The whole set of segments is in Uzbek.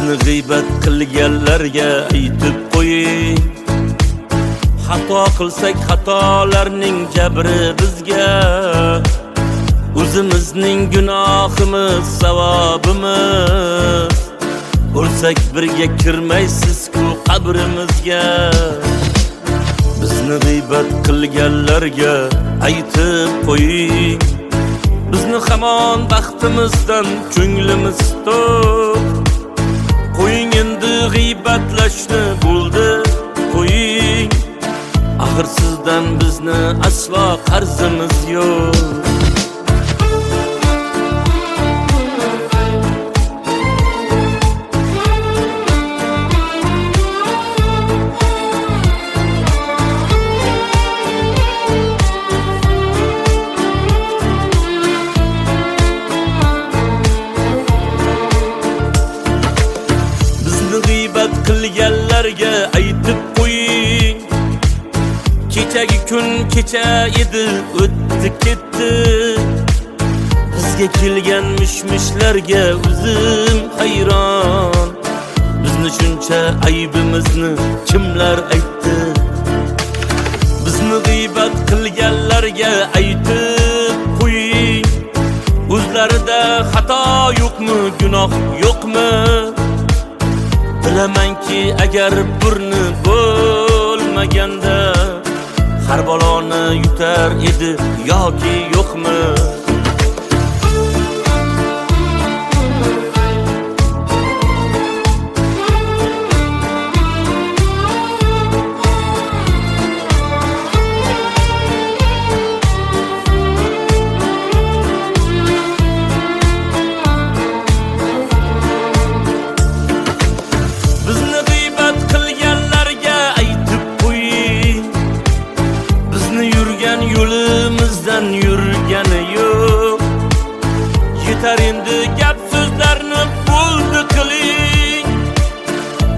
bizni g'iybat qilganlarga aytib qo'ying. Xato qilsak xatolarning jabri bizga, o'zimizning gunohimiz savobimiz. O'lsak birga kirmaysiz-ku qabrimizga. Bizni g'iybat qilganlarga aytib qo'ying. Bizni hamon baxtimizdan ko'nglimiz to'q. Qo'ying endi g'iybatlashni, bo'ldi qo'ying. Axir sizdan bizni aslo qarzimiz yo'q. G'iybat qilganlarga aytib qo'ying. Kechagi kun kecha edi, o'tdi ketdi. Bizga kelgan mishmishlarga o'zim hayron. Bizni shuncha aybimizni kimlar aytdi? Bizni g'iybat qilganlarga aytib qo'ying. O'zlarida xato yo'qmi, gunoh yo'qmi? Bilamanki agar burni bo'lmaganda har baloni yutar edi yoki yo'qmi? Yo'limizdan yurgani yo'q. Yetar endi gap so'zlarni bo'ldi qiling.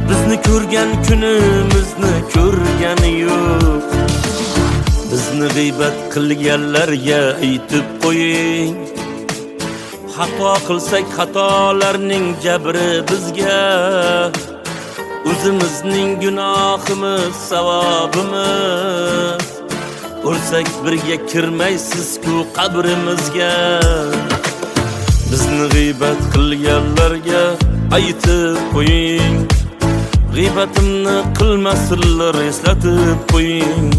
Bizni ko'rgan kunimizni ko'rgani yo'q. Bizni g'iybat qilganlarga aytib qo'ying. Xato qilsak xatolarning jabri bizga, o'zimizning gunohimiz savobimiz. O'lsak birga kirmaysiz-ku qabrimizga. Bizni g'iybat qilganlarga aytib qo'ying. G'iybatimni qilmasinlar, eslatib qo'ying.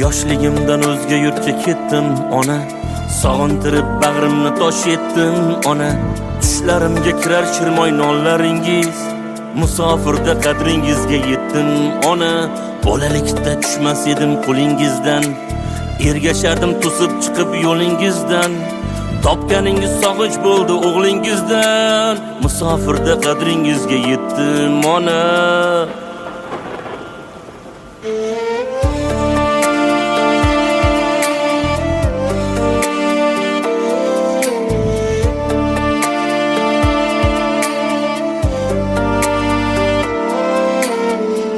Yoshligimdan o'zga yurtga ketdim ona. Sog'intirib bag'rimni tosh etdim ona. Tushlarimga kirar shirmoy nonlaringiz. Musofirda qadringizga yetdim ona. Bolalikda tushmas edim qo'lingizdan. Ergashardim to'sib chiqib yo'lingizdan. Topganingiz sog'inch bo'ldi o'g'lingizdan. Musofirda qadringizga yetdim ona.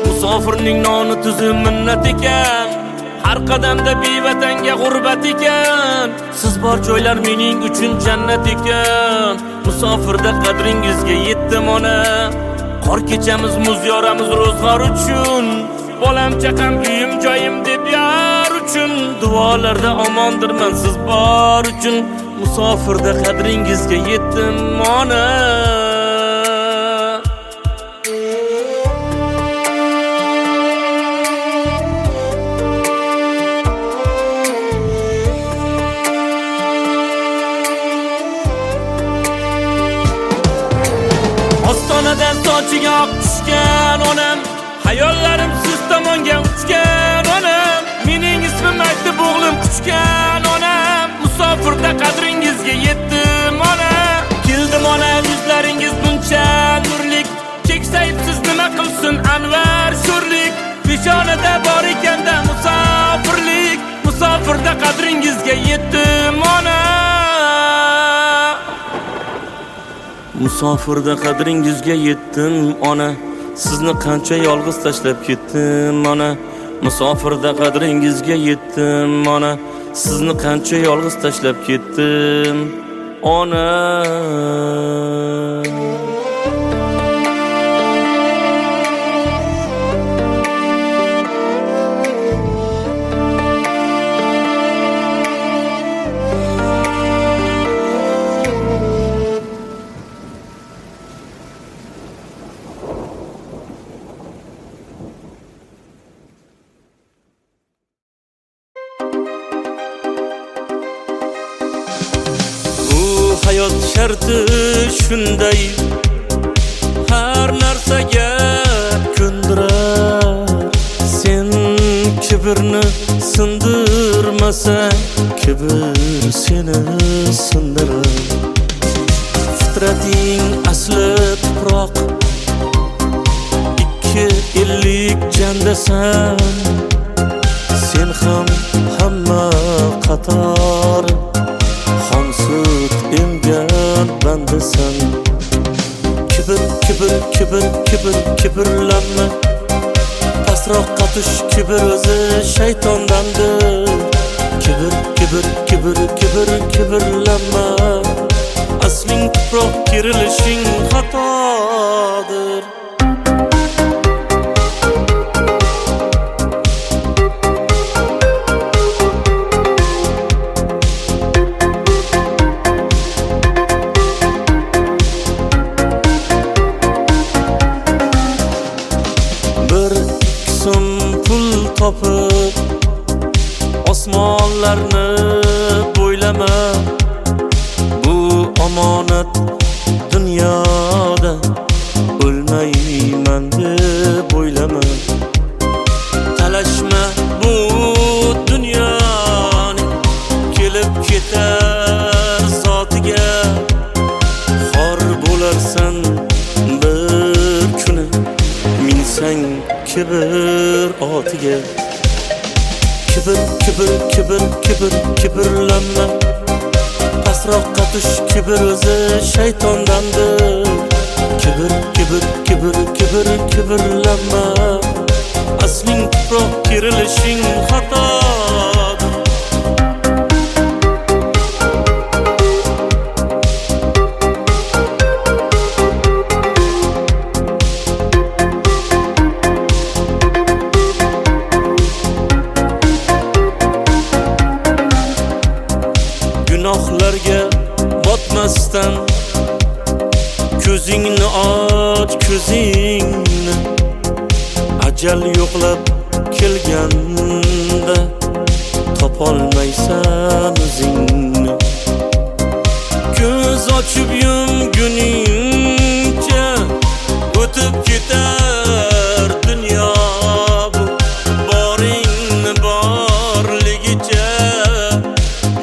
Musofirning noni tuzi minnat ekan. Har qadamda bevatanga g'urbat ekan. Siz bor joylar mening uchun jannat ekan. Musofirda qadringizga yetdim ona. Qor kechamiz, muz yoramiz ro'zg'or uchun. Bolam chaqam uyim joyim deb yar uchun. Duolarda omondirman siz bor uchun. Musofirda qadringizga yetdim ona. Ostonadan sochiga oq tushgan onam. Hayollarim siz tomonga uchgan onam. Mening ismim aytib o'g'lim quchgan onam. Musofirda qadringizga yetdim ona. Keldim ona, yuzlaringiz buncha nurlik. Keksayibsiz nima qilsin anvar sho'rlik. Peshonada bor ekanda musofirlik. musofirda qadringizga yetdim ona. Musofirda qadringizga yetdim ona. Sizni qancha yolg'iz tashlab ketdim ona. Musofirda qadringizga yetdim ona. Sizni qancha yolg'iz tashlab ketdim ona. Hayot sharti shunday, har narsaga ko'ndirar. Sen kibrni sindirmasang, kibr seni sindirar. Fitrating asli tuproq, ikki ellik jandasan. Sen ham hamma qator sut emgan bandasan. Kibr, kibr, kibr, kibr, kibrlanma. Pastroqqa tush, kibr o'zi shaytondandir. Kibr, kibr, kibr, kibr, kibrlanma. Asling tuproq, kirilishing xatodir. Topib osmonlarni bo'ylama. Bu omonat dunyoda o'lmayman deb o'ylama. Talashma bu dunyoni, kelib ketar zotiga. Xor bo'larsan bir kuni, minsang kibr otiga. Kibr, kibr, kibr, kibr, kibrlanma. Pastroqqa tush, kibr o'zi shaytondandir. Kibr, kibr, kibr, kibr, kibrlanma. Asling tuproq, kirilishing xatodir. Gunohlarga botmasdan ko'zingni och, ko'zingni. Ajal yo'qlab kelganda topolmaysan o'zingni. Ko'z ochib yumguningcha o'tib ketar dunyo bu. Boringni borligicha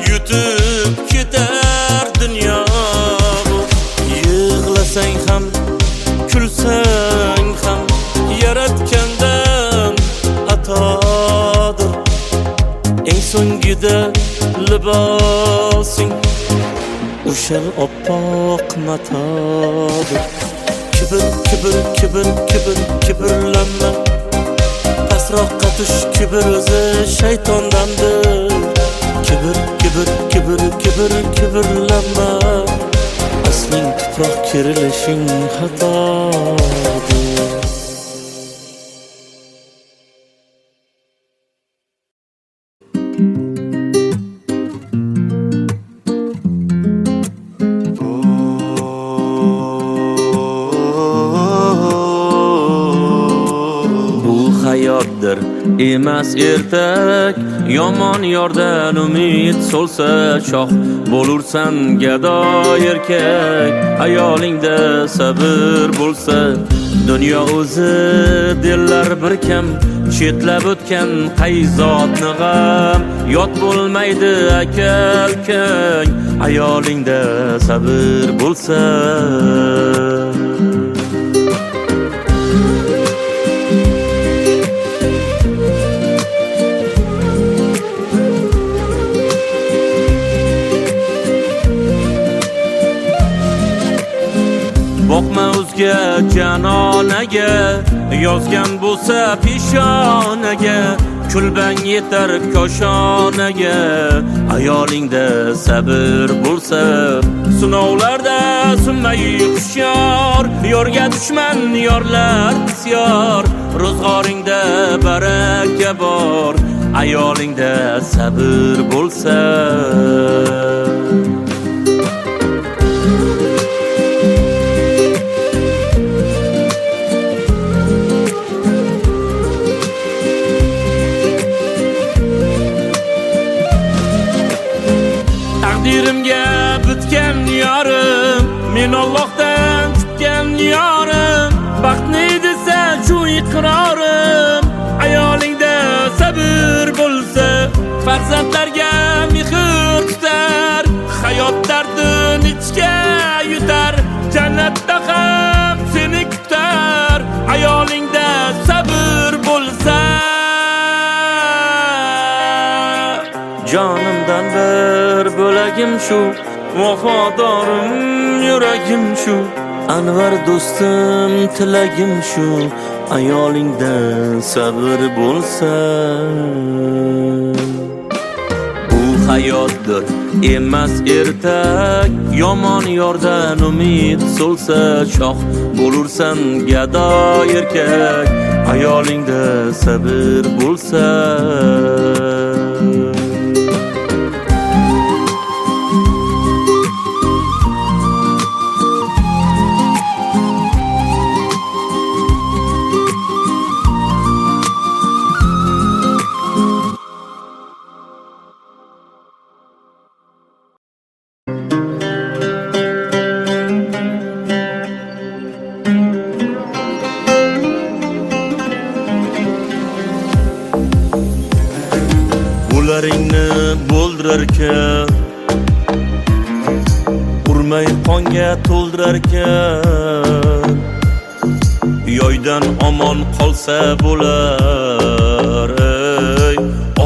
yutib ketar dunyo bu. Yig'lasang ham, kulsang ham, yaratgandan atodir. Eng so'ngida libosing o'sha oppoq matodir. Kibr, kibr, kibr, kibr, kibrlanma. Pastroqqa tush, kibr o'zi shaytondandir. Kibr, kibr, kibr, kibr, kibrlanma. Asling tuproq, kirilishing xatodir. hayotdir emas ertak. Yomon yordan umid so'lsa shoh, bo'lursan gado erkak. Ayolingda sabr bo'lsa, dunyo o'zi dillar bir kam. Chetlab o'tgan qayzotni g'am, yot bo'lmaydi aka ukang. Ayolingda sabr bo'lsa. onaga, yozgan bo'lsa peshonaga, kulbang yetar koshonaga. Ayolingda sabr bo'lsa, sinovlarda sunmay hushyor. Yorga dushman yorlar bisyor, ro'zg'oringda baraka bor. Ayolingda sabr bo'lsa. Taqdirimga bitgan yorim, men Allohdan kutgan yorim. Baxtni desa shu iqrorim, ayolingda sabr bo'lsa. Farzandlarga mehr tutar, hayot dardini ichga yutar. Jannatda ham seni kutar, ayolingda sabr bo'lsa. Jonimdan bir bo'lagim shu, vafodorim yuragim shu. Anvar do'stim tilagim shu, ayolingda sabr bo'lsa. Bu hayotdir emas ertak, yomon yordan umid so'lsa. Shoh bo'lursan gado erkak, ayolingda sabr bo'lsa. Bularingni bo'ldirarkan, urmay qonga to'ldirarkan. Yoydan omon qolsa bo'lar, ey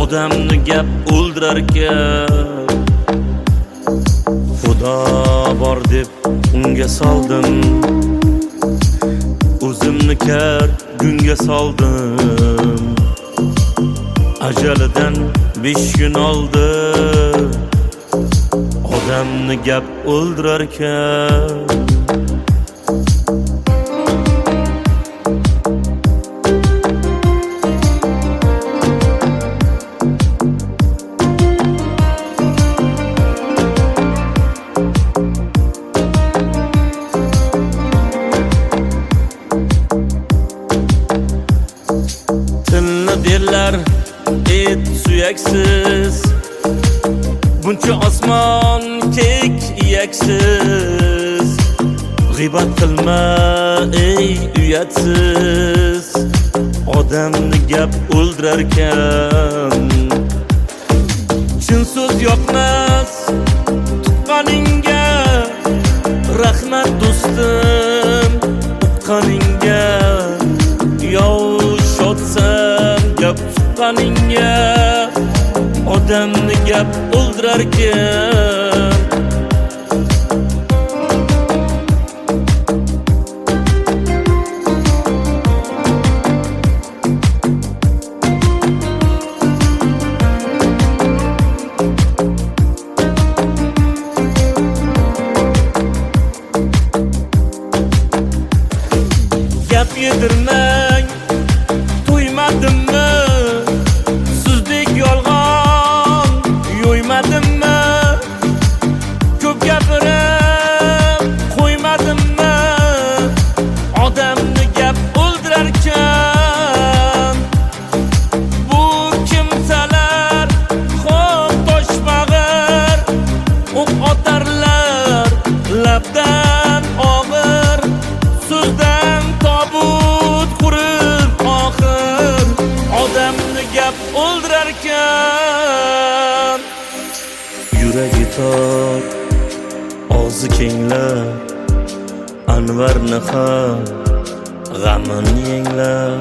odamni gap o'ldirarkan. Xudo bor deb unga soldim, o'zimni kar gunga soldim. Ajalidan 5 kun oldi, odamni gap o'ldirarkan. Tilni derlar et suyaksiz, buncha osmon kek iyaksiz. G'iybat qilma ey uyatsiz, odamni gap o'ldirarkan. Chin so'z yoqmas tuqqaningga, rahmat do'stim uqqaningga. Yov shodsan gap tuqqaningga, odamni gap o'ldirarkan. Gap yedirmang to'ymadimmi, sizdek yolg'on yo'ymadimmi. Ko'p gapirib qo'ymadimmi, odamni gap o'ldirarkan. Bu kimsalar xo'p toshmag'ir, o'q otarlar labdan og'ir. So'zdan tobut qurib oxir, odamni gap o'ldirarkan. Yuragi tor, og'zi kenglar, Anvarni ham g'amini yenglar.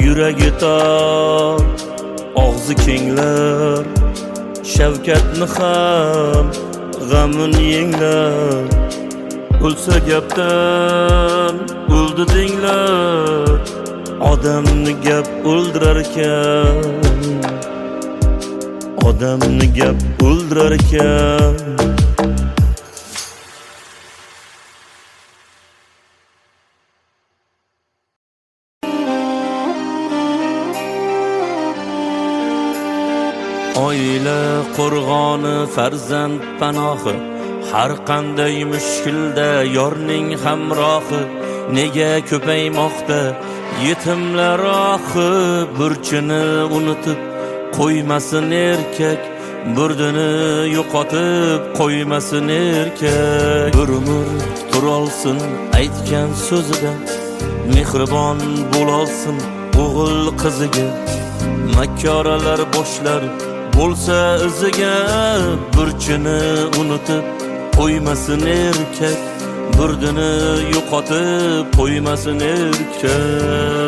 Yuragi tor, og'zi kenglar, Shavkatni ham g'amini yenglar. O'lsa gapdan bo'ldi denglar. Odamni gap o'ldirar ekan, odamni gap o'ldirar ekan. Oila qo'rg'oni, farzand panohi, har qanday mushkulda yorning hamrohi. Nega ko'paymoqda yetimlar ohi, burchini unutib qo'ymasin erkak, burdini yo'qotib qo'ymasin erkak. Bir umr turolsin aytgan so'zidan, mehribon bo'lolsin o'g'il qiziga. Makkoralar boshlar bo'lsa iziga, burchini unutib qo'ymasin erkak, burdini yo'qotib qo'ymasin erkak.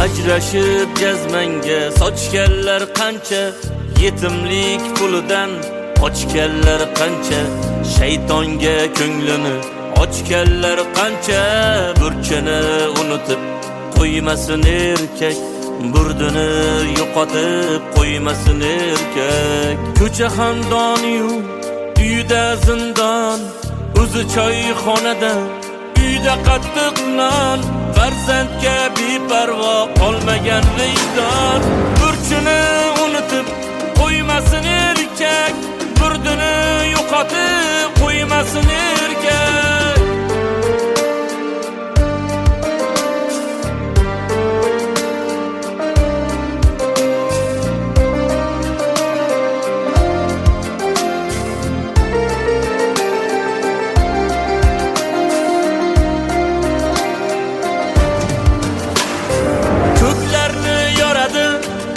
Ajrashib jazmanga sochganlar qancha, yetimlik pulidan qochganlar qancha, shaytonga ko'nglini ochganlar qancha. Burchini unutib qo'ymasin erkak, burdini yo'qotib qo'ymasin erkak. Ko'cha xandoniyu uyda zindon, o'zi choyxonada uyda qattiq non. Farzandga beparvo qolmagan vijdon, burchini unutib qo'ymasin erkak, burdini yo'qotib qo'ymasin erkak.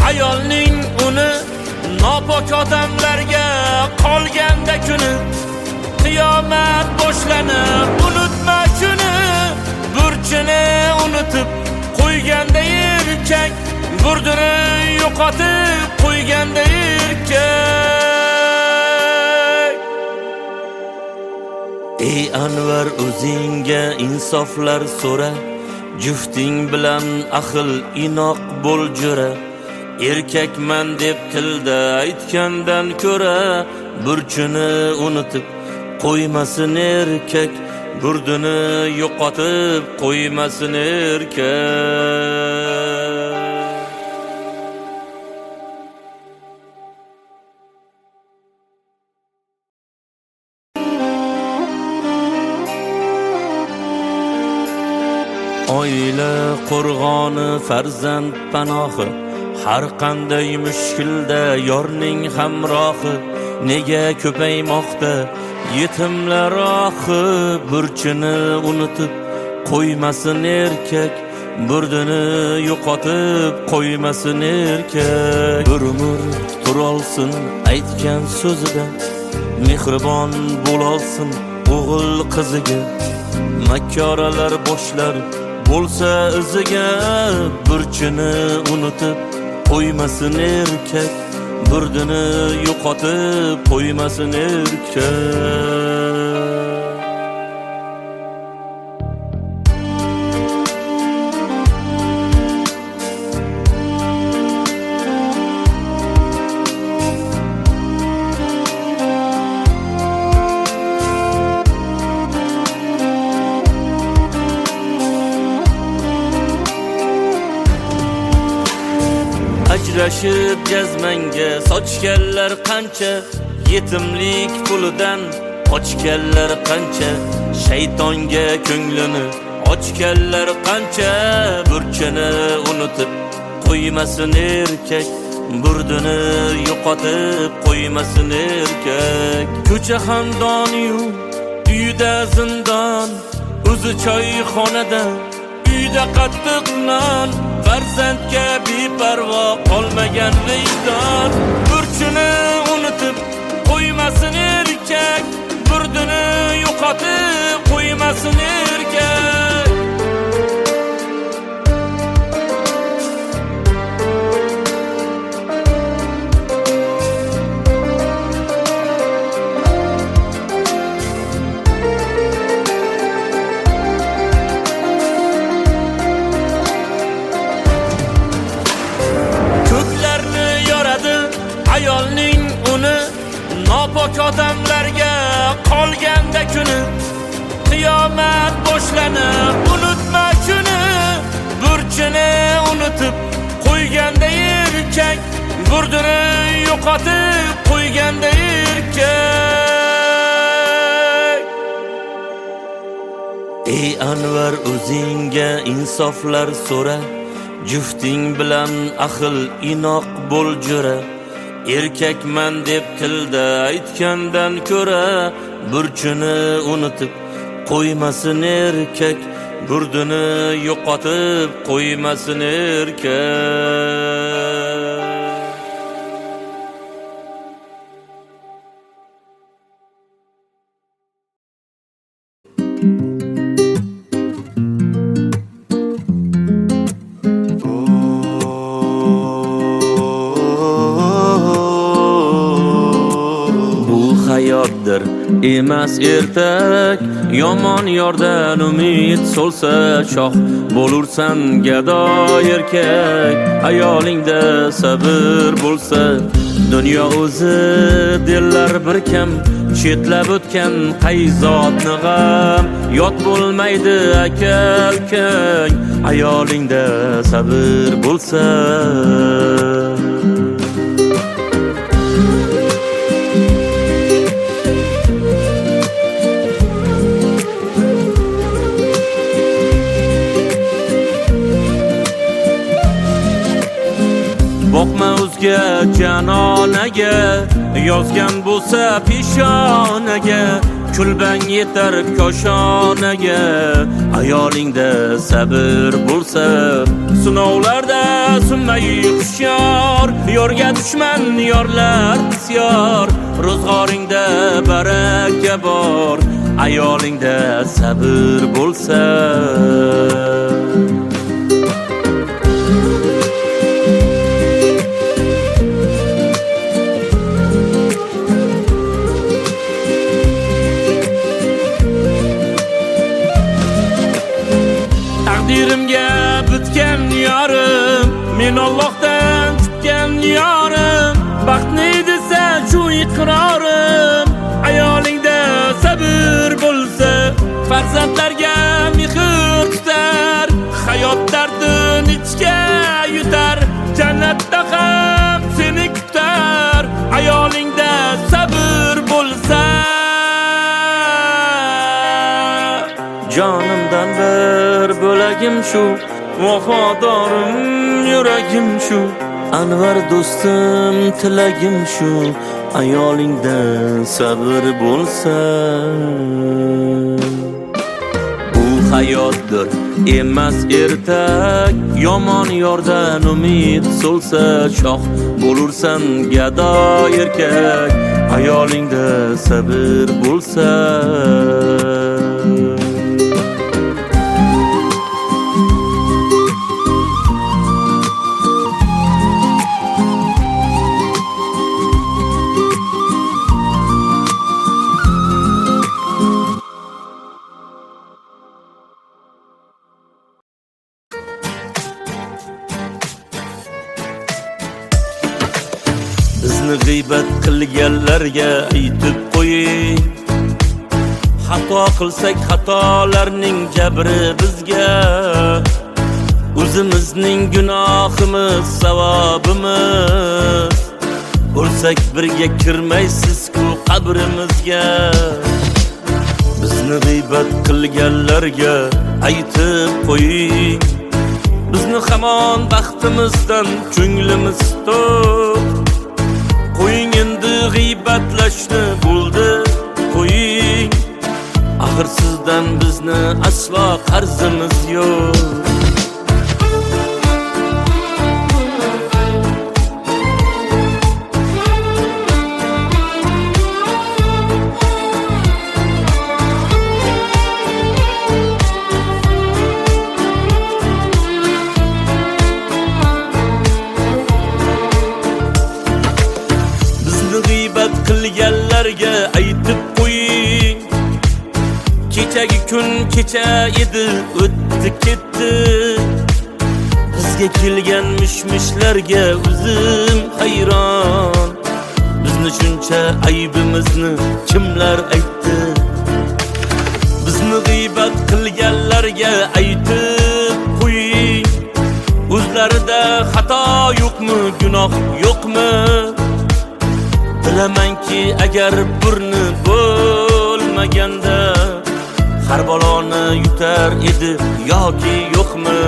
Ayolning uni nopok odamlarga qolganda kuni, qiyomat boshlanib unutma shuni. Burchini unutib qo'yganda erkak, burdini yo'qotib qo'yganda erkak. Ey Anvar, o'zingga insoflar so'ra, jufting bilan ahil inoq bo'l jo'ra. Erkakman deb tilda aytgandan ko'ra, burchini unutib qo'ymasin erkak, burdini yo'qotib qo'ymasin erkak. Oila qo'rg'oni, farzand panohi, har qanday mushkulda yorning hamrohi. Nega ko'paymoqda yetimlar ohi, burchini unutib qo'ymasin erkak, burdini yo'qotib qo'ymasin erkak. Bir umr turolsin aytgan so'zidan, mehribon bo'lolsin o'g'il qiziga. Makkoralar boshlar bo'lsa iziga, burchini unutib qo'ymasin erkak, burdini yo'qotib qo'ymasin erkak. Ajrashib jazmanga sochganlar qancha, yetimlik pulidan qochganlar qancha, shaytonga ko'nglini ochganlar qancha. Burchini unutib qo'ymasin erkak, burdini yo'qotib qo'ymasin erkak. Ko'cha xandoniyu uyda zindon, o'zi choyxonada uyda qattiq non. farzandga beparvo qolmagan vijdon. Burchini unutib qo'ymasin erkak, burdini yo'qotib qo'ymasin erkak. Ko'klarni yoradi ayolning uni, nopok odamlarga qolganda kuni. Qiyomat boshlanib unutma shuni, burchini unutib qo'yganda erkak, burdini yo'qotib qo'yganda erkak. Ey Anvar, o'zingga insoflar so'ra, jufting bilan ahil inoq bo'l jo'ra. Erkakman deb tilda aytgandan ko'ra, burchini unutib qo'ymasin erkak, burdini yo'qotib qo'ymasin erkak. Hayotdir emas ertak, yomon yordan umid so'lsa shoh bo'lursan gado erkak. Ayolingda sabr bo'lsa, dunyo o'zi dillar bir kam, chetlab o'tgan qayzotni g'am yot bo'lmaydi aka ukang. Ayolingda sabr bo'lsa, boqma o'zga janonaga, yozgan bo'lsa peshonaga, kulbang yetar koshonaga. Ayolingda sabr bo'lsa, sinovlarda sunmay hushyor, yorga dushman yorlar bisyor. Ro'zg'oringda baraka bor, ayolingda sabr bo'lsa. Taqdirimga bitgan yorim, men Allohdan kutgan yorim. Baxtni desa shu iqrorim, ayolingda sabr bo'lsa, farzandlarga mehr tutar, hayot dardin ichga yutar, jannatda ham seni kutar. Ayolingda sabr bo'lsa, jonimdan bir bo'lagim shu, vafodorim yuragim shu. Anvar do'stim tilagim shu, ayolingda sabr bo'lsa. Bu hayotdir emas ertak, yomon yordan umid so'lsa shoh bo'lursan gado erkak. Ayolingda sabr bo'lsa. Bizni g'iybat qilganlarga aytib qo'ying, xato qilsak xatolarning jabri bizga. O'zimizning gunohimiz savobimiz, o'lsak birga kirmaysiz-ku qabrimizga. Bizni g'iybat qilganlarga aytib qo'ying, bizni hamon baxtimizdan ko'nglimiz to'q. Qo'ying endi g'iybatlashni, bo'ldi qo'ying, axir sizdan bizni aslo qarzimiz yo'q. qilganlarga aytib qo'ying. Kechagi kun kecha edi, o'tdi ketdi. Bizga kelgan mishmishlarga o'zim hayron. Bizni shuncha aybimizni kimlar aytdi? Bizni g'iybat qilganlarga aytib qo'ying. O'zlarida xato yo'qmi, gunoh yo'qmi? Bilamanki agar burni bo'lmaganda har baloni yutar edi yoki yo'qmi?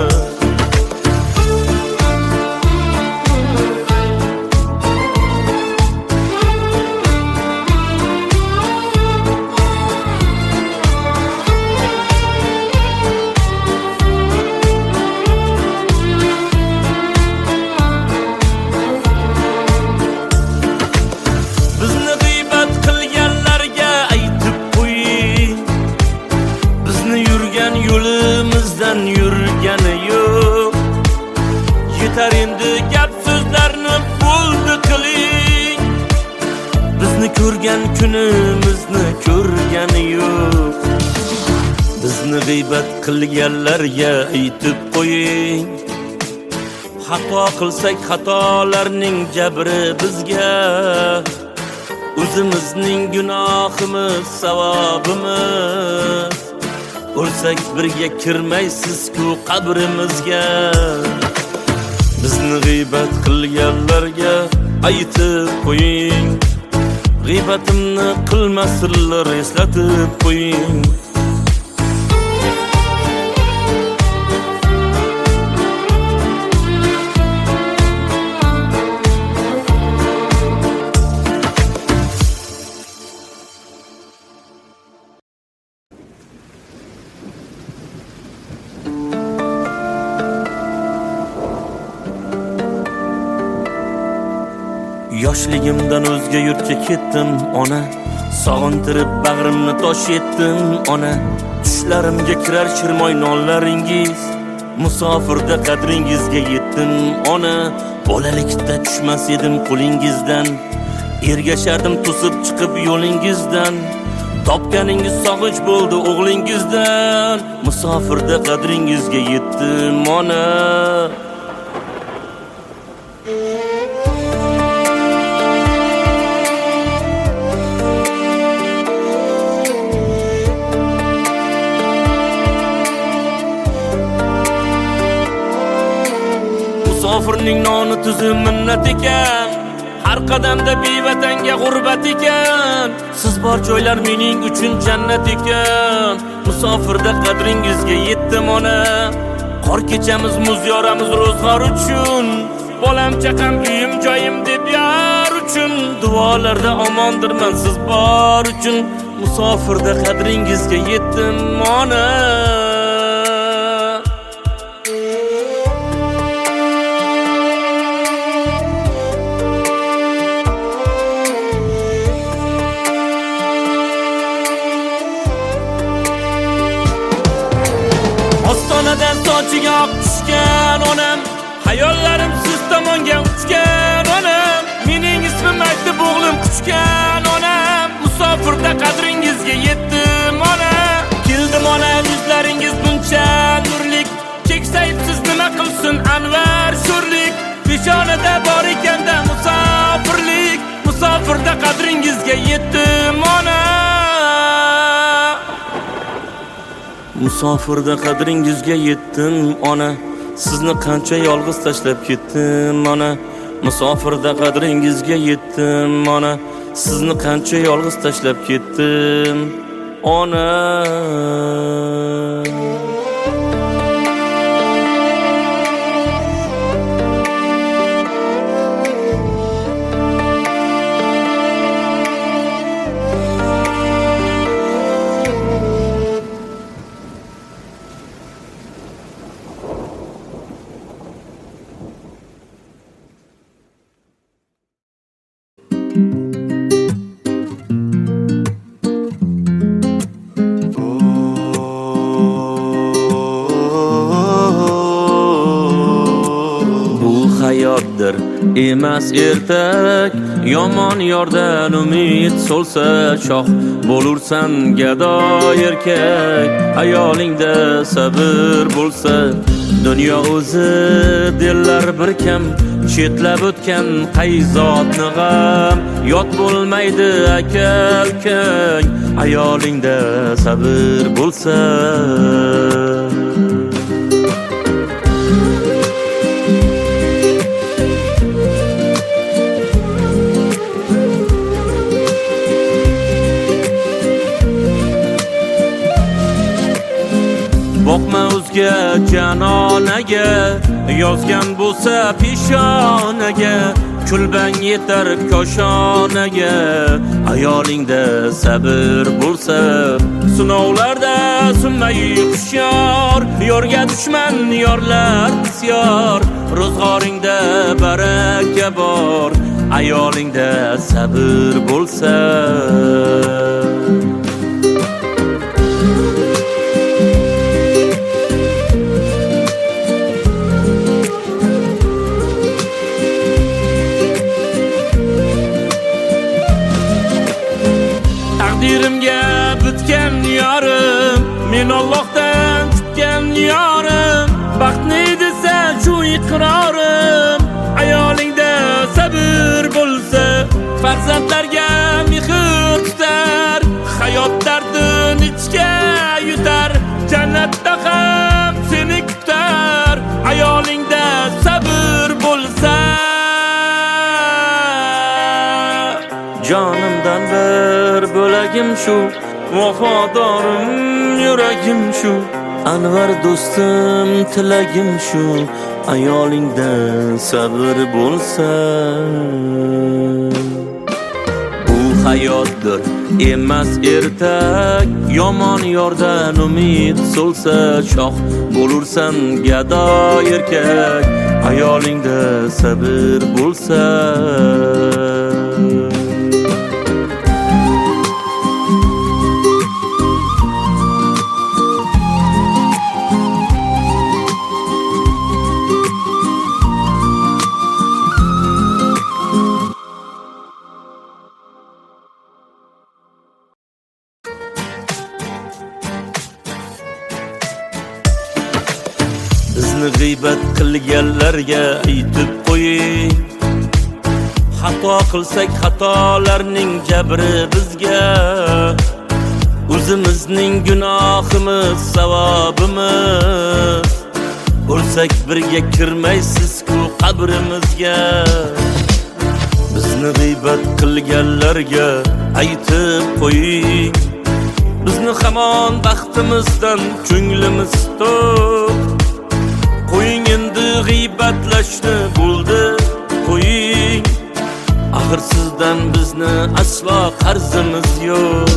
Yurgani yo'q. Yetar endi gap so'zlarni bo'ldi qiling. Bizni ko'rgan kunimizni ko'rgani yo'q. Bizni g'iybat qilganlarga aytib qo'ying. Xato qilsak xatolarning jabri bizga. O'zimizning gunohimiz savobimiz. O'lsak birga kirmaysiz-ku qabrimizga. Bizni g'iybat qilganlarga aytib qo'ying. G'iybatimni qilmasinlar, eslatib qo'ying. Yoshligimdan o'zga yurtga ketdim ona. Sog'intirib bag'rimni tosh etdim ona. Tushlarimga kirar shirmoy nonlaringiz. Musofirda qadringizga yetdim ona. Bolalikda tushmas edim qo'lingizdan. Ergashardim to'sib chiqib yo'lingizdan. Topganingiz sog'inch bo'ldi o'g'lingizdan. Musofirda qadringizga yetdim ona. Musofirning noni tuzi minnat ekan. Har qadamda bevatanga g'urbat ekan. Siz bor joylar mening uchun jannat ekan. Musofirda qadringizga yetdim ona. Qor kechamiz, muz yoramiz ro'zg'or uchun. Bolam chaqam uyim joyim deb yar uchun. Duolarda omondirman siz bor uchun. Musofirda qadringizga yetdim ona. Ostonadan sochiga oq tushgan onam. Hayollarim siz tomonga uchgan onam. Mening ismim aytib o'g'lim quchgan onam. Musofirda qadringizga yetdim ona. Keldim ona, yuzlaringiz buncha nurlik. Keksayib siz nima qilsin anvar sho'rlik. Peshonada bor ekanda musofirlik. Musofirda qadringizga yetdim ona. Musofirda qadringizga yetdim ona. Sizni qancha yolg'iz tashlab ketdim ona. Musofirda qadringizga yetdim ona. Sizni qancha yolg'iz tashlab ketdim ona. emas ertak. Yomon yordan umid so'lsa shoh bo'lursan gado erkak. Hayolingda sabr bo'lsa dunyo o'zi dillar bir kam. Chetlab o'tgan qayzotni g'am yot bo'lmaydi aka ukang. Hayolingda sabr bo'lsa boqma o'zga janonaga, yozgan bo'lsa peshonaga. Kulbang yetar koshonaga, ayolingda sabr bo'lsa. Sinovlarda sunmay hushyor, yorga dushman yorlar bisyor. Ro'zg'oringda baraka bor, ayolingda sabr bo'lsa. Taqdirimga bitgan yorim, men Allohdan kutgan yorim. Baxtni desa shu iqrorim, ayolingda sabr bo'lsa. Farzandlarga mehr tutar, hayot dardin ichga yutar. Jannatda ham seni kutar, ayolingda sabr bo'lsa. Jonimdan bir bo'lagim shu, vafodorim yuragim shu. Anvar do'stim tilagim shu, ayolingda sabr bo'lsa. Bu hayotdir emas ertak. Yomon yordan umid so'lsa shoh bo'lursan gado erkak. Ayolingda sabr bo'lsa. Bizni g'iybat qilganlarga aytib qo'ying. Xato qilsak xatolarning jabri bizga. O'zimizning gunohimiz savobimiz. O'lsak birga kirmaysiz-ku qabrimizga. Bizni g'iybat qilganlarga aytib qo'ying. Bizni hamon baxtimizdan ko'nglimiz to'q. Qo'ying endi g'iybatlashni bo'ldi qo'ying. Axir sizdan bizni aslo qarzimiz yo'q.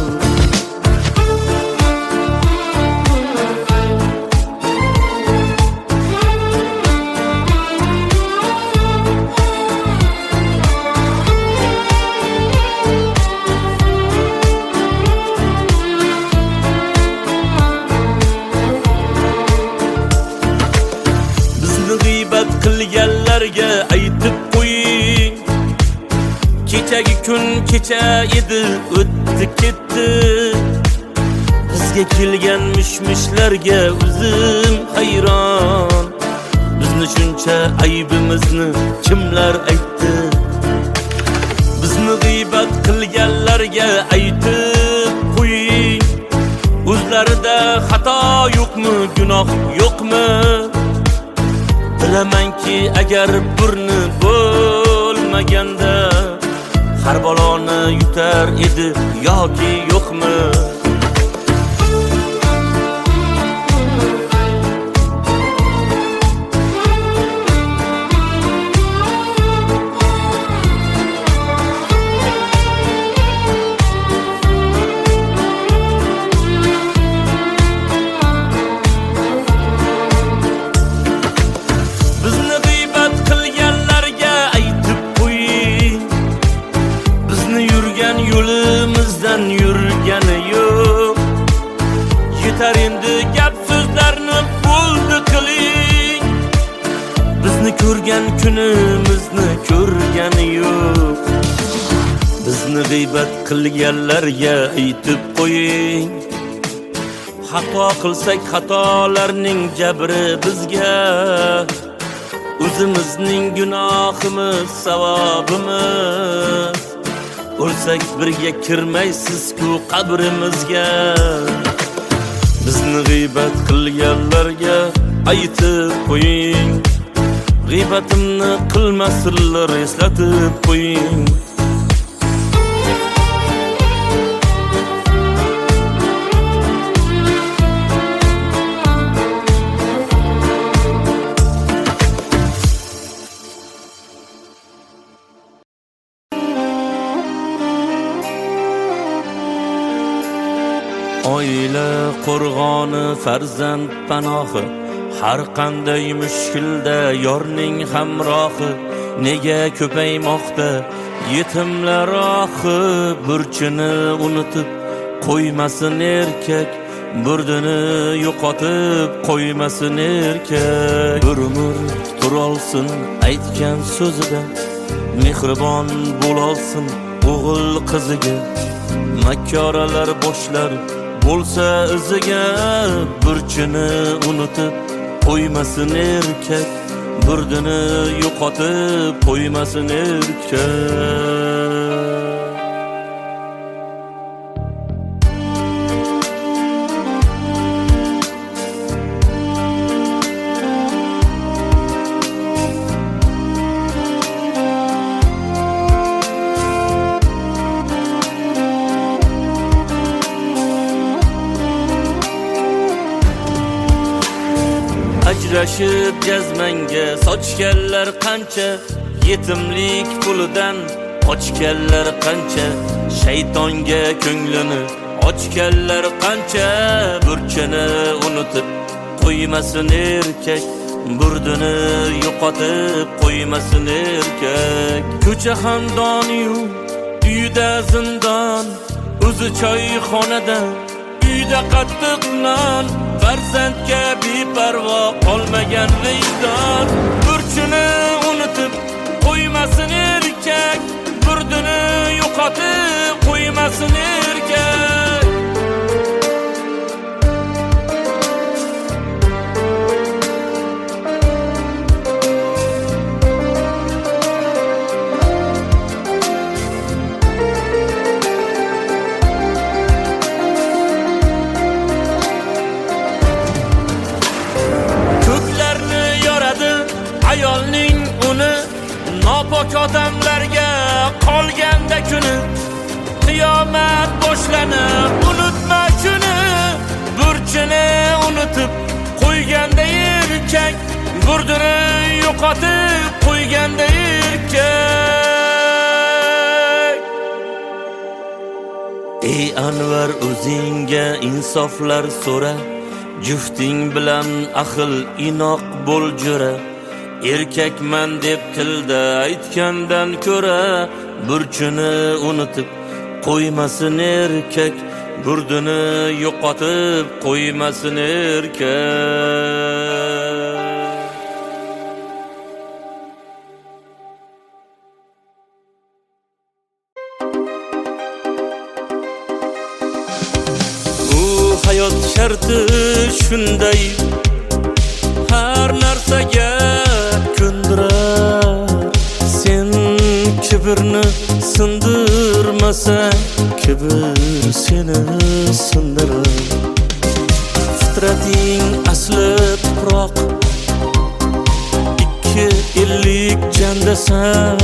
Qilganlarga aytib qo'ying. Kechagi kun kecha edi, o'tdi ketdi. Bizga kelgan mishmishlarga o'zim hayron. Bizni shuncha aybimizni kimlar aytdi? Bizni g'iybat qilganlarga aytib qo'ying. O'zlarida xato yo'qmi, gunoh yo'qmi? Bilamanki agar burni bo'lmaganda har baloni yutar edi yoki yo'qmi? Yetar endi gap so'zlarni bo'ldi qiling. Bizni ko'rgan kunimizni ko'r g'iybat qilganlarga aytib qo'ying. Xato qilsak xatolarning jabri bizga, o'zimizning gunohimiz savobimiz. O'lsak birga kirmaysiz-ku qabrimizga. Bizni g'iybat qilganlarga aytib qo'ying. G'iybatimni qilmasinlar, eslatib qo'ying. Oila qo'rg'oni, farzand panohi, har qanday mushkulda yorning hamrohi. Nega ko'paymoqda yetimlar ohi? Burchini unutib qo'ymasin erkak, burdini yo'qotib qo'ymasin erkak. Bir umr turolsin aytgan so'zida, mehribon bo'lolsin o'g'il qiziga. Makkoralar boshlar bo'lsa iziga, burchini unutib qo'ymasin erkak, burdini yo'qotib qo'ymasin erkak. Ajrashib jazmanga sochganlar qancha, yetimlik pulidan qochganlar qancha, shaytonga ko'nglini ochganlar qancha. Burchini unutib qo'ymasin erkak, burdini yo'qotib qo'ymasin erkak. Ko'cha xandoniyu uyda zindon, o'zi choyxonada uyda qattiq non. Farzandga beparvo qolmagan vijdon, burchini unutib qo'ymasin erkak, burdini yo'qotib qo'ymasin erkak. Ayolning uni nopok odamlarga qolganda kuni, qiyomat boshlanib unutma shuni. Burchini unutib qo'yganda erkak, burdini yo'qotib qo'yganda erkak. Ey Anvar, o'zingga insoflar so'ra, jufting bilan ahil inoq bo'l jo'ra. Erkakman deb tilda aytgandan ko'ra, burchini unutib qo'ymasin erkak, burdini yo'qotib qo'ymasin erkak. Bu hayot sharti shunday, har narsaga ko'ndirar. Sen kibrni sindirmasang, kibr seni sindirar. Fitrating asli tuproq, ikki ellik jandasan.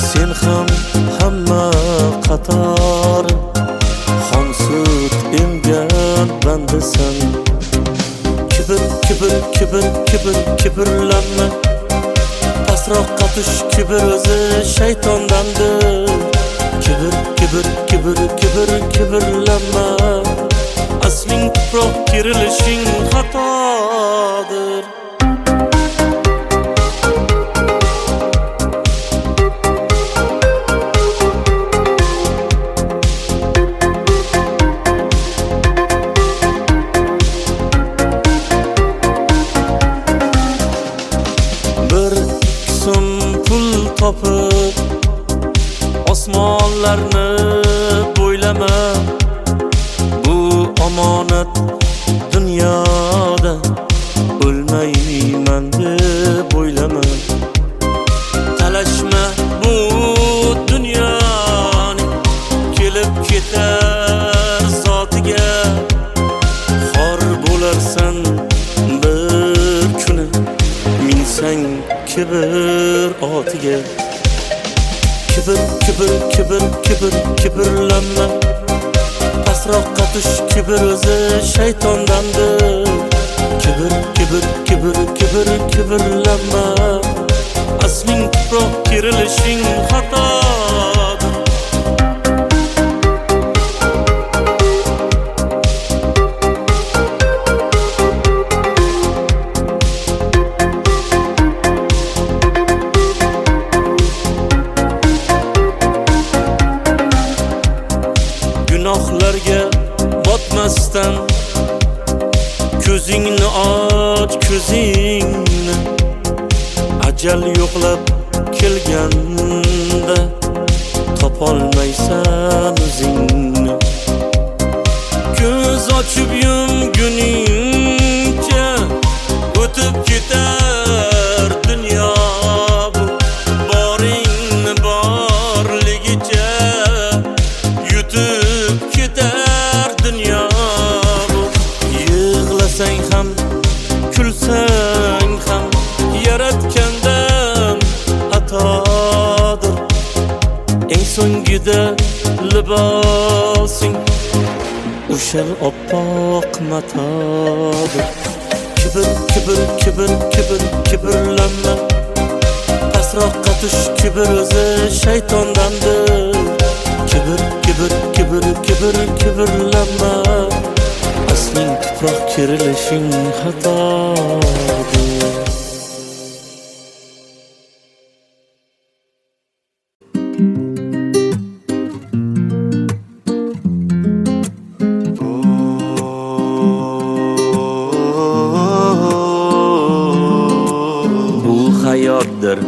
Sen ham hamma qator, xon sut emgan bandasan. Kibr, kibr, kibr, kibr, kibrlanma. Pastroqqa tush, kibr o'zi shaytondandir. Kibr, kibr, kibr, kibr, kibrlanma. Asling tuproq, kirilishing xatodir. omonat dunyoda o'lmayman deb o'ylama. Talashma bu dunyoni kelib ketar zotiga. Xor bo'larsan bir kuni minsang kibr otiga. Kibrlanma, pasroqqa tush, kibr o'zi shaytondandir. Kibrlanma, asling tuproq kerilishing xatodir. Gunohlarga botmasdan ko'zingni och, ko'zingni. Ajal yo'qlab kelganda topolmaysan o'zingni. Ko'z ochib yumguningcha o'tib ketar dunyo bu. Boringni borligicha yutib ketar dunyo bu. Yig'lasang ham, kulsang ham yaratgandan atodir. Eng so'ngida libosing o'sha oppoq matodir. Kibrlanma, pasroqqa tush, kibr o'zi shaytondandir. Kibrlanma, asling tuproq kerilishing xatodir. Bu hayotdir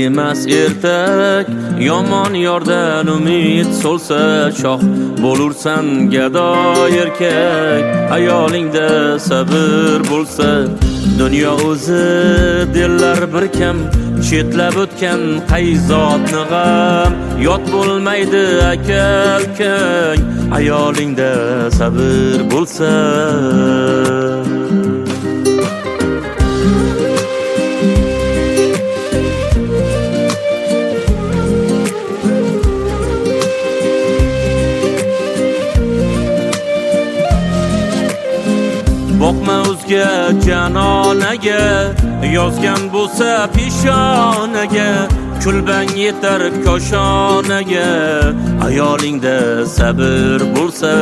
emas ertak, yomon yordan umid so'lsa shoh. Bo'lursan gado erkak, ayolingda sabr bo'lsa. Dunyo o'zi dillar bir kam, chetlab o'tgan qayzotni g'am. Yot bo'lmaydi aka ukang, ayolingda sabr bo'lsa. Boqma o'zga janonaga, yozgan bo'lsa peshonaga. Kulbang yetar koshonaga, ayolingda sabr bo'lsa.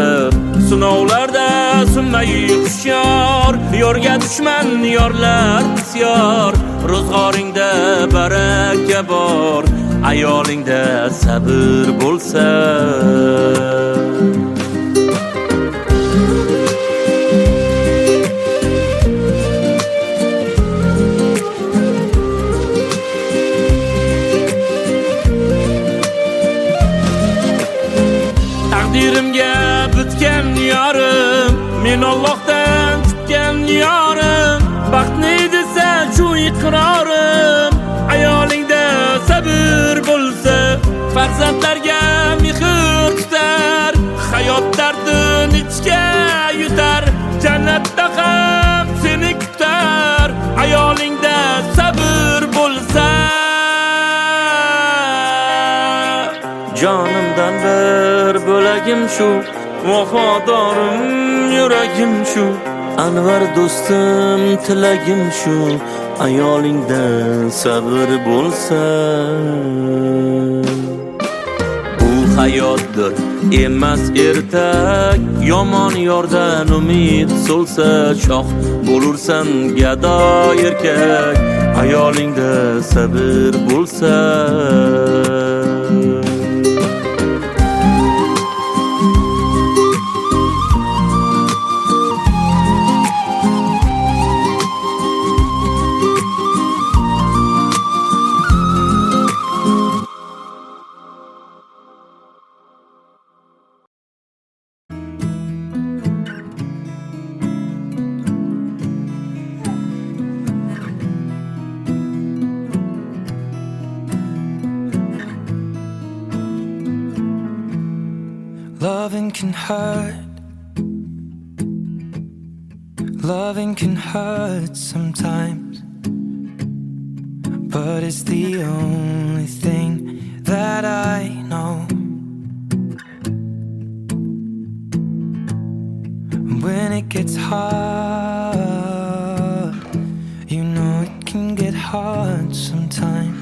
Sinovlarda sunmay hushyor, yorga dushman yorlar bisyor. Ro'zg'oringda baraka bor, ayolingda sabr bo'lsa. Taqdirimga bitgan yorim, men Allohdan kutgan yorim. Baxtni desa shu iqrorim, ayolingda sabr bo'lsa. Farzandlarga mehr tutar, hayot dardin ichga yutar. Jannatda ham seni kutar, ayolingda sabr bo'lsa. Jonimdan bir bo'lagim shu, vafodorim yuragim shu. Anvar do'stim tilagim shu, ayolingda sabr bo'lsa. Bu hayotdir emas ertak, yomon yordan umid so'lsa shoh. Bo'lursan gado erkak, ayolingda sabr bo'lsa. Loving can hurt. Loving can hurt sometimes, but it's the only thing that I know. When it gets hard, you know it can get hard sometimes.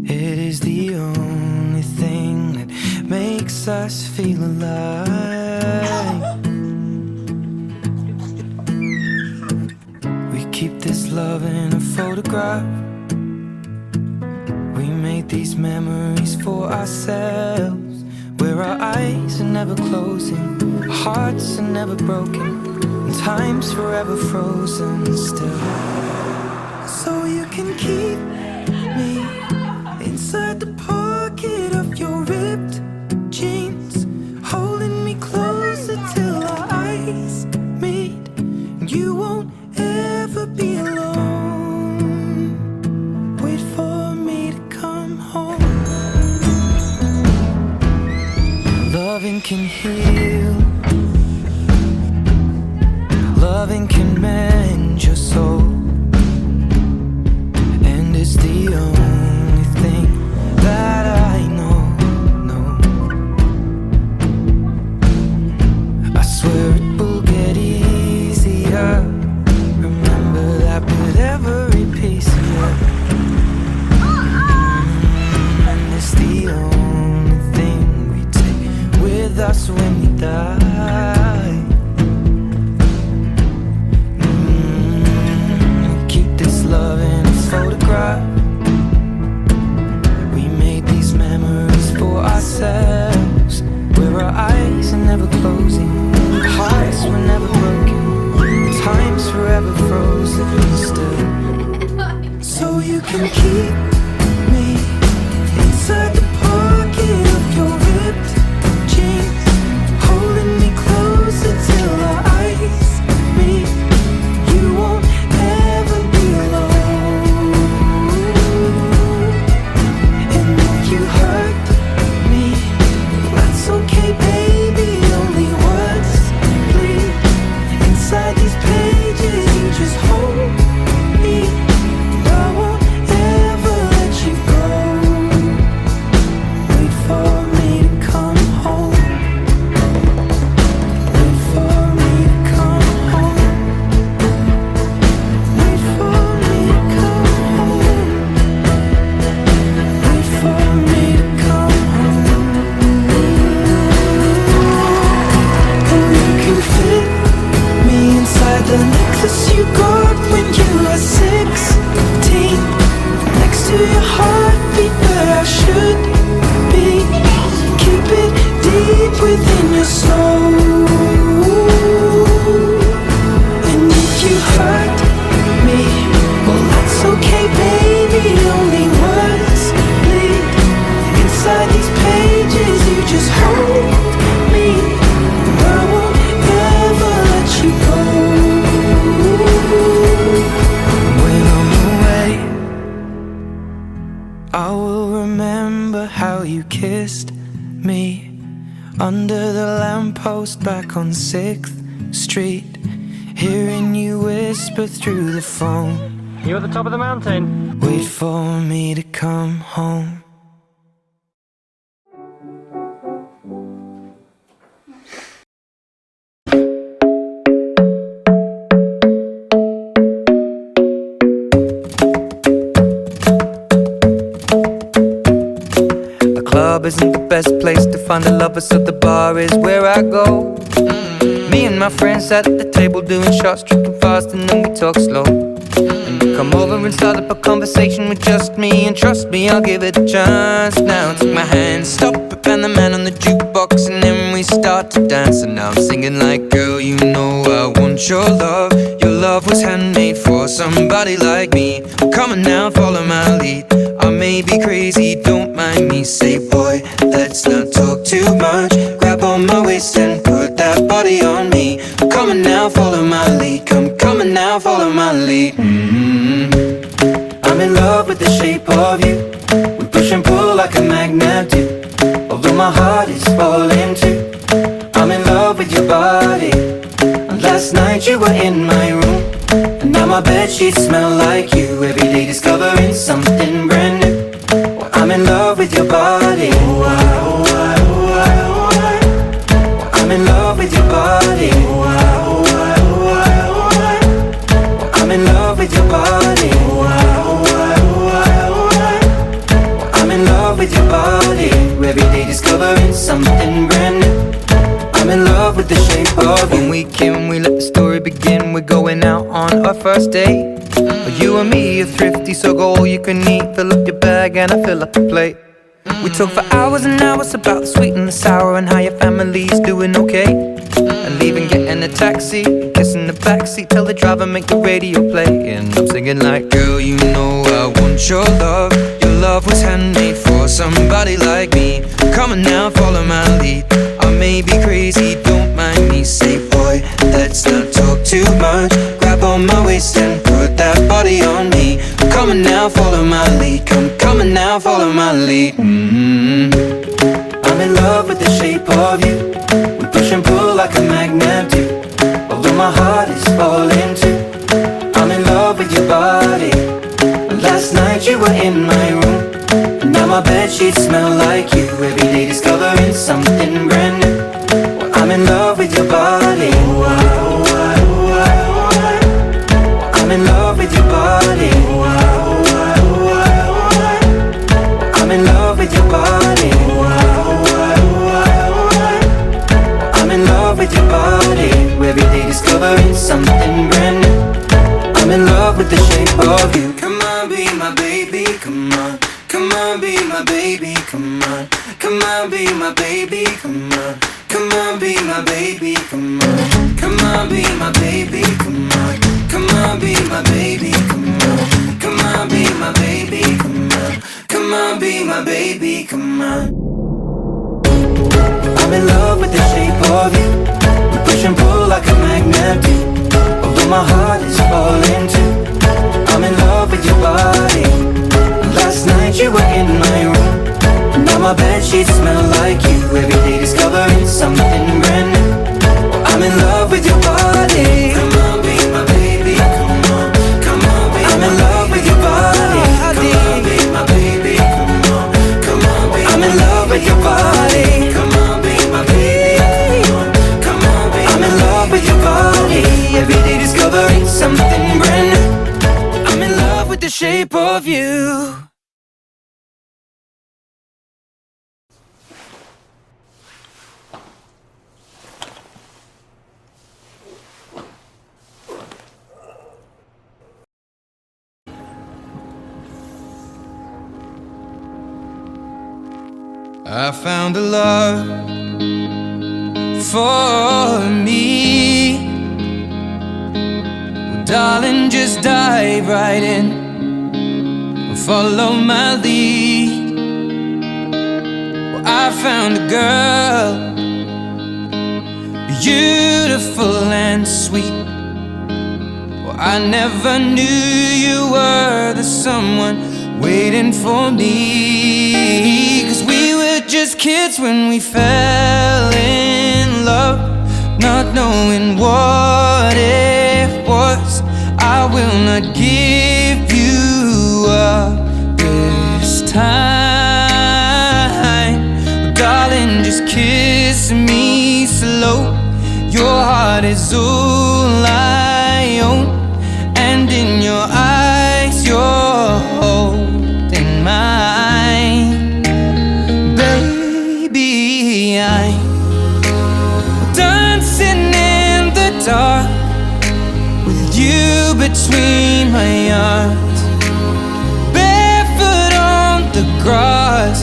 It is the only thing that makes us feel alive. We keep this love in a photograph. We made these memories for ourselves, where our eyes are never closing, hearts are never broken, and time's forever frozen still. So you can keep me inside the pocket of your ripped jeans, holding me closer till our eyes meet. You won't ever be alone. Wait for me to come home. Loving can heal. Loving can mend your soul, and it's the only thing that I know. I swear it will get easier. Remember that with every piece of you. And it's the only thing we take with us when we die. We keep this love in a photograph. We made these memories for ourselves, where our eyes are never closing, hearts were never broken, time's forever frozen still. So you can keep me inside the pocket of your ripped jeans, holding me closer till our eyes meet. You won't ever be alone. And if you hurt me, that's okay, baby. Only words bleed inside these pages. You just hold me. I won't ever let you go. Wait for me to come home. Wait for me to come home. Wait for me to come home. Wait for me to come home. And you can fit me inside the necklace you got when you were 16, next to your heartbeat where I should be. Keep it deep within your soul. And if you hurt me, well that's okay, baby. Only words bleed inside these pages. You just hold me. I won't ever let you go. When I'm away, I will remember how you kissed me under the lamppost back on 6th Street, hearing you whisper through the phone. You at the top of the mountain? Wait for me to come home. The club isn't the best place to find a lover, so the bar is where I go. Me and my friends sat at the table doing shots, tripping fast, and then we talk slow. And you come over and start up a conversation with just me, and trust me, I'll give it a chance. Now take my hand, stop it, and the man on the jukebox, and then we start to dance. And now I'm singing like, girl, you know I want your love. Your love was handmade for somebody like me. Come on now, follow my lead. I may be crazy, don't mind me. Say, boy, let's not talk too much. Grab on my waist and put that body on me. Come on now, follow my lead. Come on now, follow my lead. I'm in love with the shape of you. We push and pull like a magnet do. although my heart is falling too. I'm in love with your body. And last night you were in my room, and now my bedsheets smell like you. Every day discovering something brand new. Well, I'm in love with your body. Oh, I'm in love with your body. Oh, I'm in love with your body. I'm in love with your body. Every day discovering something brand new. I'm in love with the shape of you. When we came, we let the story begin. We're going out on our first date. You and me are thrifty, so go all you can eat. Fill up your bag and I fill up the plate. We talk for hours and hours about the sweet and the sour, and how your family's doing okay. And leaving, getting a taxi, kissing the backseat, tell the driver make the radio play. And I'm singing like, girl, you know I want your love. Your love was handmade for somebody like me. Come on now, follow my lead. I may be crazy, don't mind me. Say, boy, let's not talk too much. Grab on my waist and put that body on me. Come on now, follow my lead. Come on now, follow my lead. I'm in love with the shape of you. We push and pull like a magnet do, although my heart is falling too. I'm in love with your body. Last night you were in my room, and now my bedsheets smell like you. Every day discovering something brand new. Well, I'm in love with your body. I'm in love with your body. I'm in love with your body. I'm in love with your body. Every day discovering something brand new. I'm in love with the shape of you. Come on, be my baby, come on. Come on, be my baby, come on. Come on, be my baby, come on. Come on, be my baby, come on. Come on, be my baby, come on. Come on, be my baby, come on. Come on, be my baby, come on. Come on, be my baby, come on. I'm in love with the shape of you. We push and pull like a magnet do, although my heart is falling too. I'm in love with your body. Last night you were in my room, and now my bedsheets smell like you. Every day discovering something brand new. I'm in love with your body. Come on, be my baby, come on. Come on, be I'm in love with your body. Come on, be my baby, come on. Come on, be I'm in love with your body. Come on, be my baby, come on. Come on, be I'm in love with your body. Every day discovering something brand new. I'm in love with the shape of you. I found a love for me. Well, darling, just dive right in. Follow my lead. Well, I found a girl, beautiful and sweet. Well, I never knew you were the someone waiting for me. 'Cause we were just kids when we fell in love, not knowing what it was. I will not give you up this time. Darling, just kiss me slow. Your heart is all I own, and in your eyes you're holding mine. Baby, I'm dancing in the dark with you between my arms, barefoot on the grass,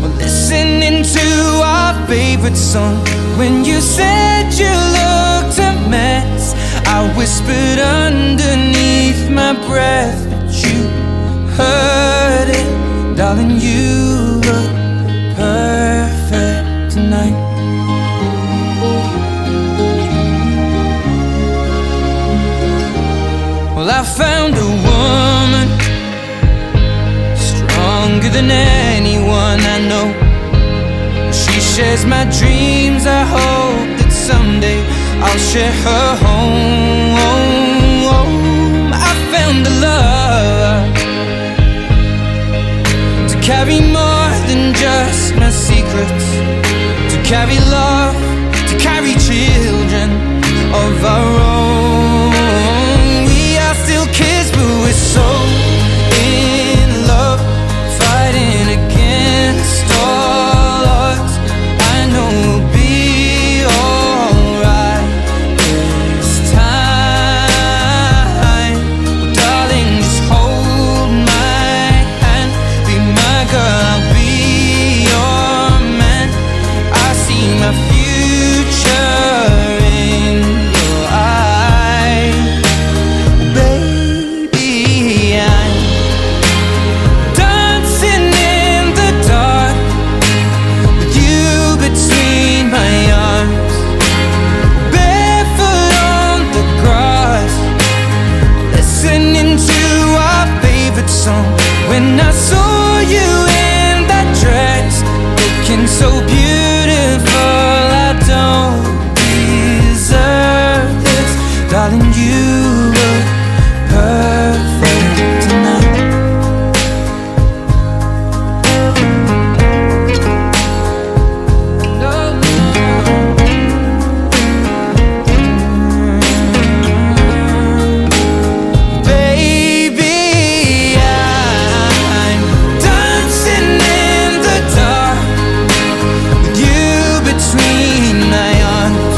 we're listening to our favorite song. When you said you looked a mess, I whispered underneath my breath, but you heard it. Darling, you look perfect tonight. Well, I found a woman stronger than anyone I know. shares my dreams. I hope that someday I'll share her home. I found a love to carry more than just my secrets, to carry love, to carry children of our own. We are still kids, but we're so in love, fighting against all odds. I know we'll be alright this time. Well, darling, just hold my hand, be my girl, I'll be your man. I see my future in your eyes. Baby, I'm dancing in the dark with you between my arms, barefoot on the grass, listening to our favorite song. When I saw you in that dress, looking so beautiful, I don't deserve this. Darling, you look perfect tonight. Baby, I'm dancing in the dark with you between my arms,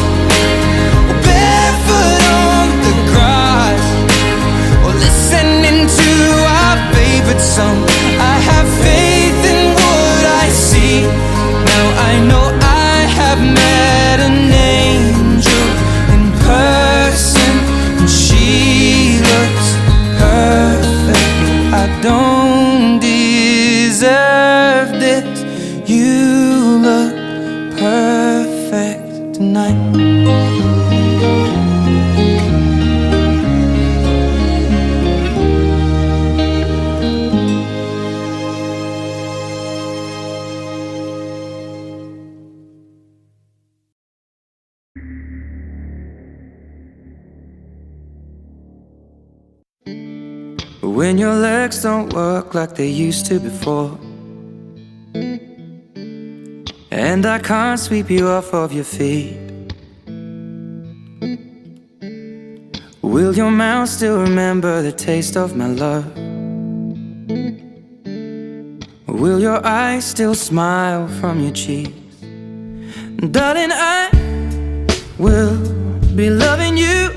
barefoot on the grass, or listening to our favorite song. I have faith in what I see. Now I know I have met an angel in person, and she looks perfect. I don't deserve this. You look perfect tonight. When your legs don't work like they used to before, and I can't sweep you off of your feet, will your mouth still remember the taste of my love? Will your eyes still smile from your cheeks? Darling, I will be loving you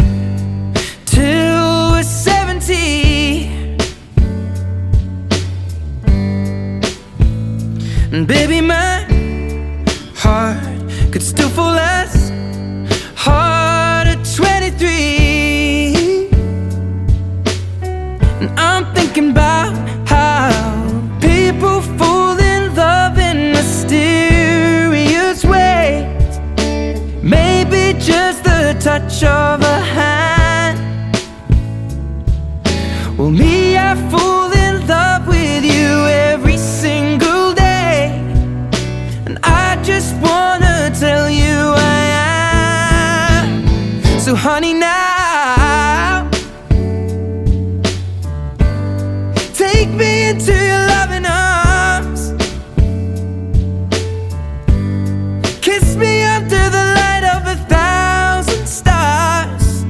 till we're 70. And baby, my heart could still fall as hard at 23. And I'm thinking about how people fall in love in mysterious ways. Maybe just the touch of a hand. Well, me, I fall in love with you every single day. And I just wanna tell you I am. So honey, now take me into your loving arms, kiss me under the light of 1,000 stars,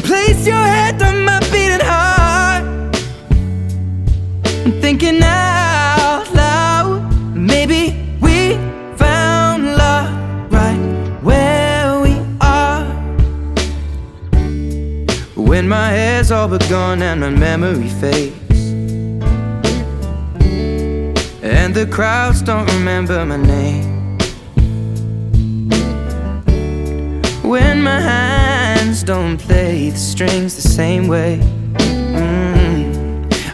place your head on my beating heart. I'm thinking out loud, maybe we found love right where we are. When my hair's all but gone and my memory fades, and the crowds don't remember my name, when my hands don't play the strings the same way,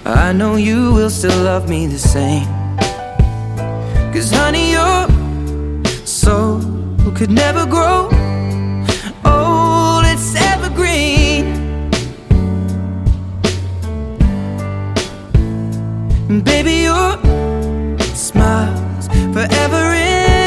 I know you will still love me the same. 'Cause honey, your soul could never grow old, it's evergreen. And baby, your smile's forever in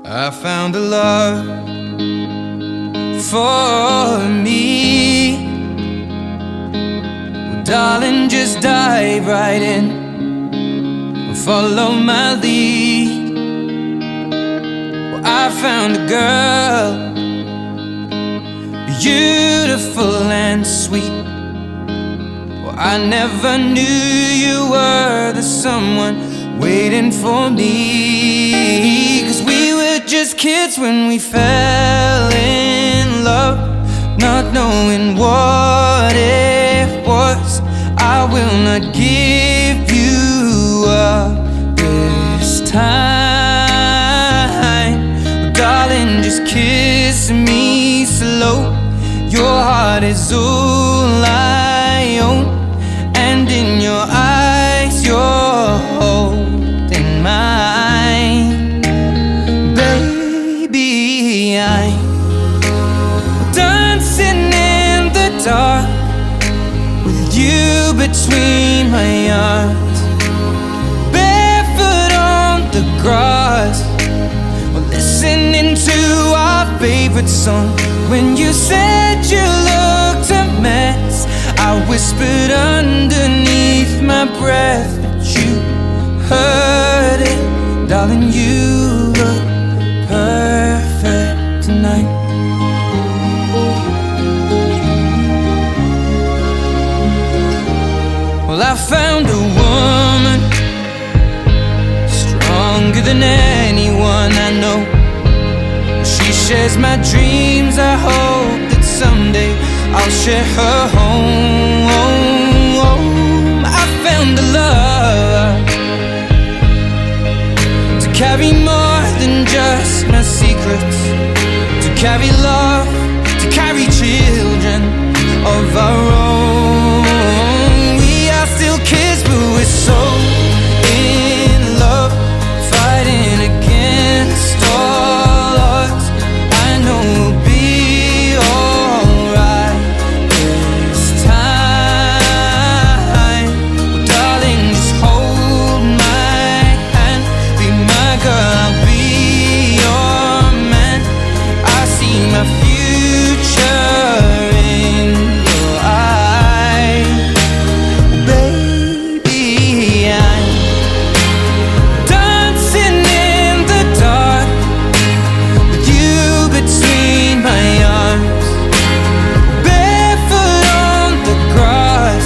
I found a love for me. Well, darling, just dive right in and follow my lead. Well, I found a girl, beautiful and sweet. Well, I never knew you were the someone waiting for me. 'Cause we were just kids when we fell in love, not knowing what it was. I will not give you up this time. Darling, just kiss me slow. Your heart is all I own, and in your eyes you're holding mine. Baby, I'm dancing in the dark with you between my arms, barefoot on the grass, listening to our favorite song. When you said you looked a mess, I whispered underneath my breath, but you heard it. Darling, you look perfect tonight. Well, I found a woman stronger than anyone I know. She shares my dreams. I hope that someday I'll share her home. I found a love to carry more than just my secrets, to carry love, to carry children of our own. We are still kids, but we're so in love, fighting against all odds. I know we'll be alright this time. Well, darling, just hold my hand, be my girl, I'll be your man. I see my future in your eyes. Baby, I'm dancing in the dark with you between my arms, barefoot on the grass,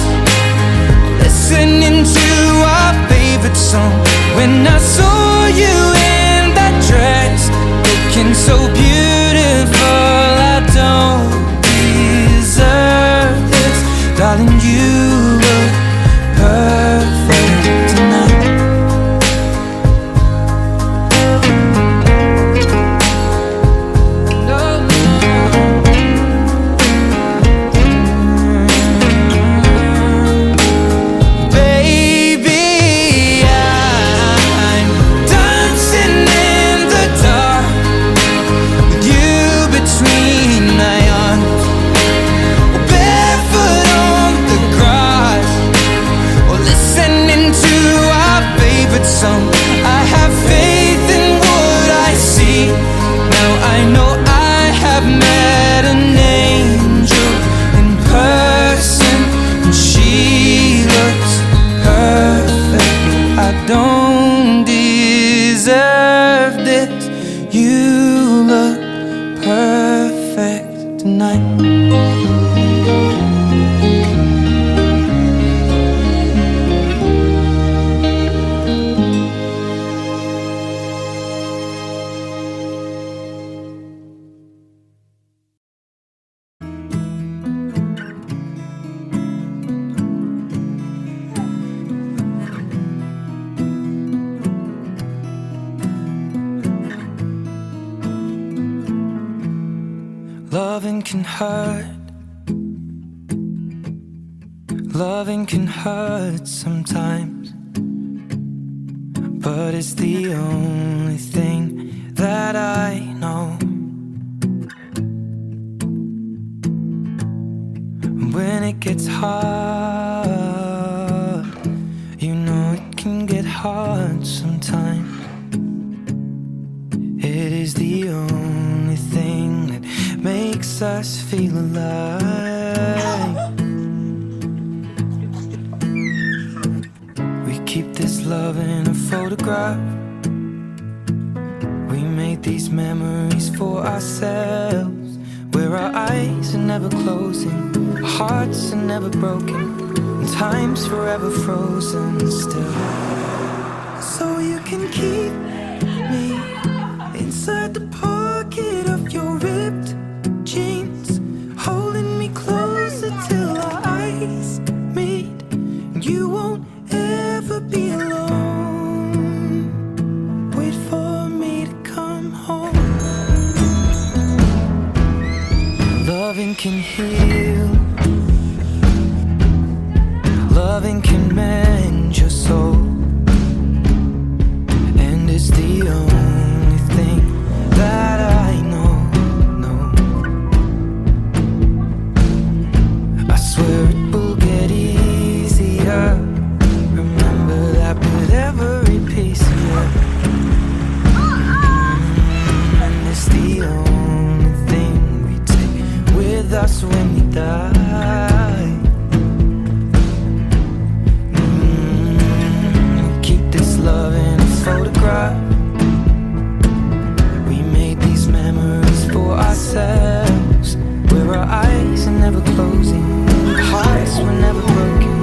listening to our favorite song. When I saw you in that dress, looking so beautiful, I don't deserve this. Darling, you look perfect tonight. Baby, I'm dancing in the dark with you between my arms, barefoot on the grass, or listening to our favorite song. I have faith in what I see. Now I know I have met an angel in person, and she looks perfect. I don't deserve this. You look perfect tonight. Loving can hurt. Loving can hurt sometimes, but it's the only thing that I know. When it gets hard, you know it can get hard sometimes. It is makes us feel alive. We keep this love in a photograph. We made these memories for ourselves, where our eyes are never closing, our hearts are never broken, and time's forever frozen still. So you can keep me inside the pocket of your ripped jeans, holding me closer till our eyes meet. You won't ever be alone. Wait for me to come home. Loving can heal, loving can mend your soul, and it's the only thing that I know. I swear it will get easier. Remember that with every piece of you. And it's the only thing we take with us when we die. We'll keep this love in a photograph. We made these memories for ourselves, where our eyes are never closing, our hearts were never broken,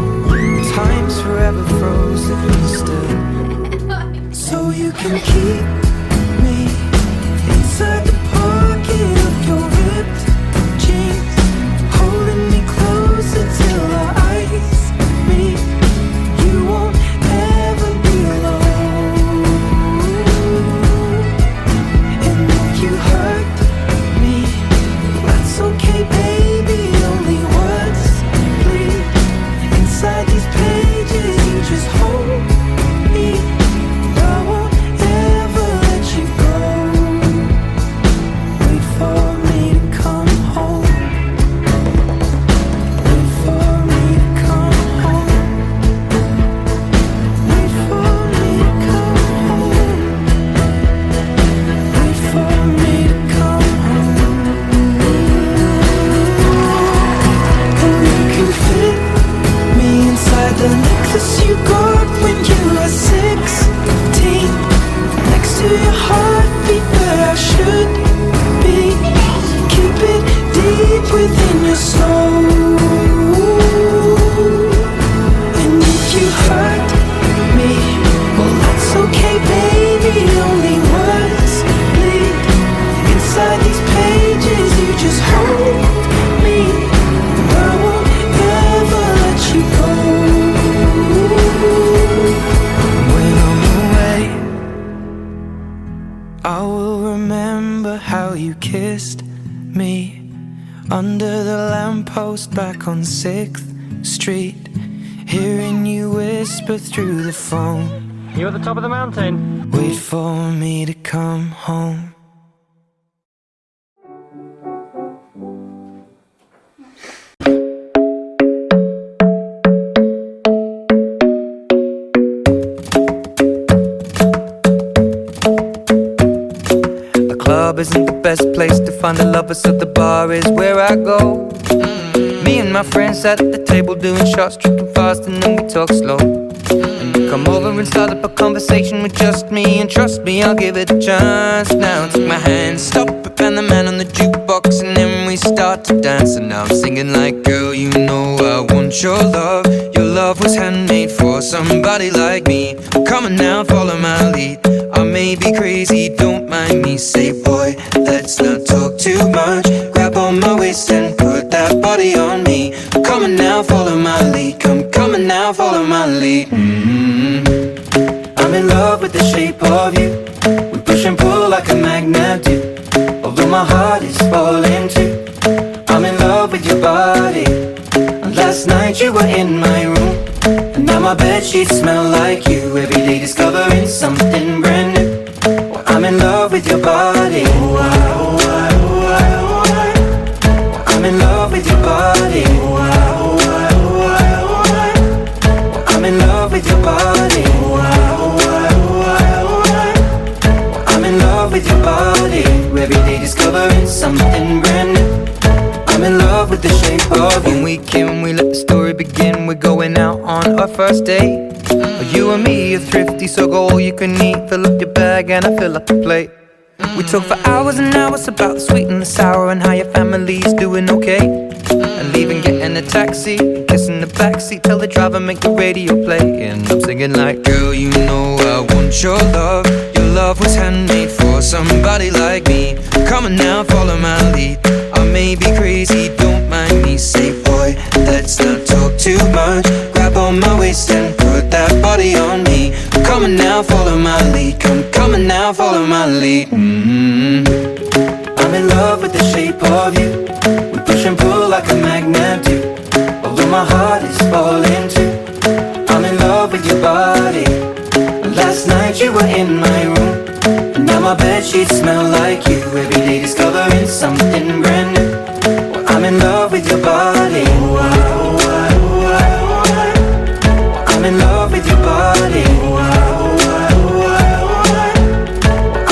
time's forever frozen still. So you can keep me inside the pocket of your ripped jeans, holding me closer till our eyes meet. You won't ever be alone. And if you hurt me, that's okay, baby. Only words bleed inside these pages. You just hold me. I won't ever let you go. Wait for me to come home. Wait for me to come home. Wait for me to come home. Wait for me to come home. And you can fit me inside the necklace you got when you were 16, next to your heartbeat where I should be. Keep it deep within your soul. And if you hurt me, well that's okay, baby. Only words bleed inside these pages. You just hold me. I won't ever let you go. When I'm away, I will remember how you kissed me under the lamppost back on 6th Street, hearing you whisper through the phone, You at the top of the mountain? wait for me to come home. The club isn't the best place to find a lover, so the bar is where I go. Me and my friends at the table doing shots, tripping fast, and then we talk slow. And you come over and start up a conversation with just me, and trust me, I'll give it a chance. Now take my hand, stop it, and the man on the jukebox, and then we start to dance. And now I'm singing like, girl, you know I want your love. Your love was handmade for somebody like me. Come on now, follow my lead. I may be crazy, don't mind me. Say, boy, let's not talk too much. Grab on my waist and put that body on me. Come on now, follow my lead. Come on now, follow my lead. I'm in love with the shape of you. We push and pull like a magnet do. Although my heart is falling too, I'm in love with your body. And last night you were in my room, and now my bedsheets smell like you. Every day discovering something brand new. Well, I'm in love with your body. I'm in love with your body. I'm in love with your body. I'm in love with your body. Every day discovering something brand new. going out on our first date. You and me are thrifty, so go all you can eat. Fill up your bag and I fill up the plate. We talk for hours and hours about the sweet and the sour and how your family's doing okay. And leaving, getting a taxi, kissing the backseat, tell the driver make the radio play. And I'm singing like, girl, you know I want your love. Your love was handmade for somebody like me. Come on now, follow my lead. I may be crazy, don't mind me. Say, boy, let's not talk too much. Grab on my waist and put that body on me. Come on now, follow my lead. Come on now, follow my lead. I'm in love with the shape of you. We push and pull like a magnet do. Although my heart is falling too. I'm in love with your body. Last night you were in my room, and now my bedsheets smell like you. Every day discovering something brand new. Well, I'm in love with your body. I'm in love with your body.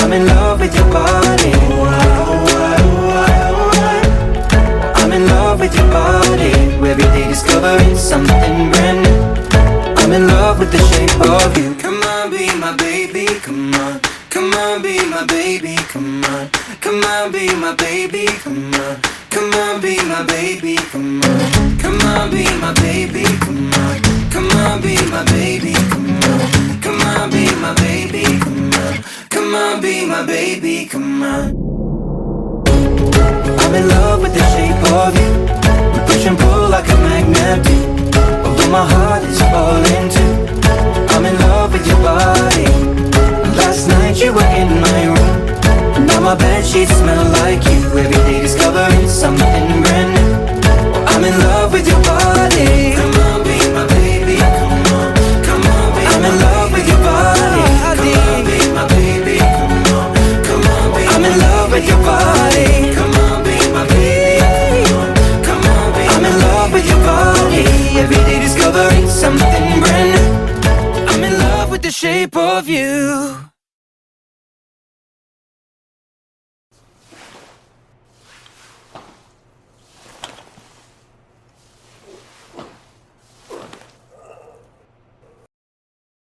I'm in love with your body. I'm in love with your body. Every day discovering something brand new. I'm in love with the shape of you. Come on, be my baby, come on. Come on, be my baby, come on. Come on, be my baby, come on. Come on, be my baby, come on. Come on, be my baby, come on. Come on, be my baby, come on. Come on, be my baby, come on. Come on, be my baby, come on. I'm in love with the shape of you. We push and pull like a magnet do. Although my heart is falling too. I'm in love with your body. Last night you were in my room, and now my bedsheets smell